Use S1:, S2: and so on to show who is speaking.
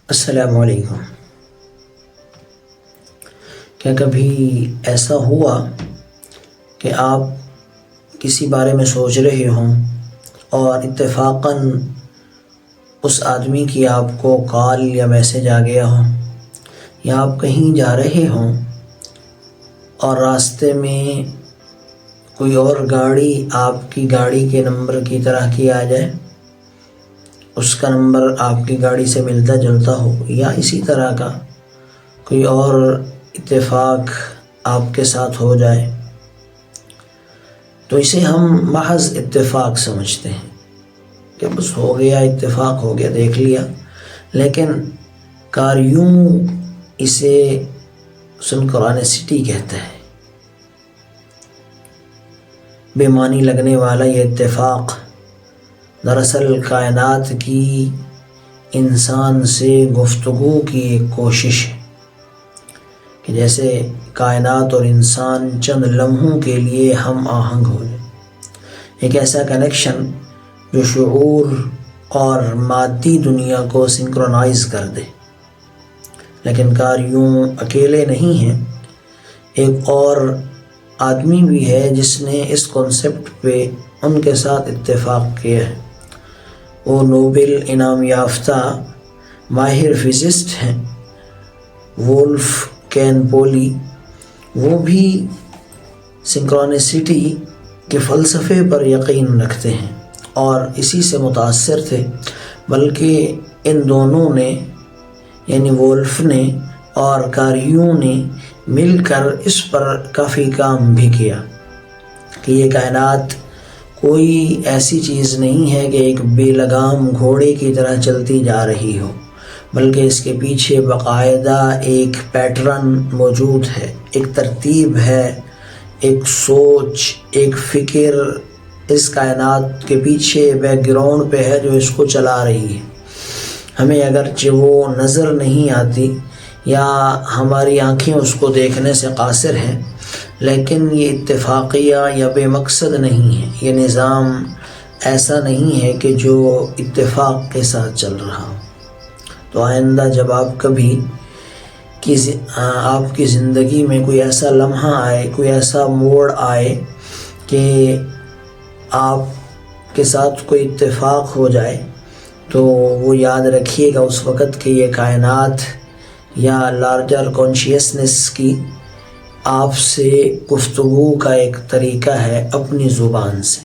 S1: السلام علیکم۔ کیا کبھی ایسا ہوا کہ آپ کسی بارے میں سوچ رہے ہوں اور اتفاقاً اس آدمی کی آپ کو کال یا میسج آ گیا ہو، یا آپ کہیں جا رہے ہوں اور راستے میں کوئی اور گاڑی آپ کی گاڑی کے نمبر کی طرح کی آ جائے، اس کا نمبر آپ کی گاڑی سے ملتا جلتا ہو، یا اسی طرح کا کوئی اور اتفاق آپ کے ساتھ ہو جائے، تو اسے ہم محض اتفاق سمجھتے ہیں کہ بس ہو گیا، اتفاق ہو گیا، دیکھ لیا۔ لیکن قاریوں اسے سنکرونسٹی کہتا ہے۔ بے معنی لگنے والا یہ اتفاق دراصل کائنات کی انسان سے گفتگو کی ایک کوشش ہے کہ جیسے کائنات اور انسان چند لمحوں کے لیے ہم آہنگ ہو جائے، ایک ایسا کنیکشن جو شعور اور مادی دنیا کو سنکرونائز کر دے۔ لیکن قاریوں اکیلے نہیں ہیں، ایک اور آدمی بھی ہے جس نے اس کانسیپٹ پہ ان کے ساتھ اتفاق کیا ہے۔ وہ نوبل انعام یافتہ ماہر فزسٹ ہیں، وولف کین پولی۔ وہ بھی سنکرونسٹی کے فلسفے پر یقین رکھتے ہیں اور اسی سے متاثر تھے، بلکہ ان دونوں نے یعنی وولف نے اور قاریوں نے مل کر اس پر کافی کام بھی کیا کہ یہ کائنات کوئی ایسی چیز نہیں ہے کہ ایک بے لگام گھوڑے کی طرح چلتی جا رہی ہو، بلکہ اس کے پیچھے باقاعدہ ایک پیٹرن موجود ہے، ایک ترتیب ہے، ایک سوچ، ایک فکر اس کائنات کے پیچھے بیک گراؤنڈ پہ ہے جو اس کو چلا رہی ہے۔ ہمیں اگرچہ وہ نظر نہیں آتی یا ہماری آنکھیں اس کو دیکھنے سے قاصر ہیں، لیکن یہ اتفاقیہ یا بے مقصد نہیں ہے، یہ نظام ایسا نہیں ہے کہ جو اتفاق کے ساتھ چل رہا ہو۔ تو آئندہ جب آپ کبھی آپ کی زندگی میں کوئی ایسا لمحہ آئے، کوئی ایسا موڑ آئے کہ آپ کے ساتھ کوئی اتفاق ہو جائے، تو وہ یاد رکھیے گا اس وقت کہ یہ کائنات یا لارجر کانشیسنس کی آپ سے گفتگو کا ایک طریقہ ہے اپنی زبان سے۔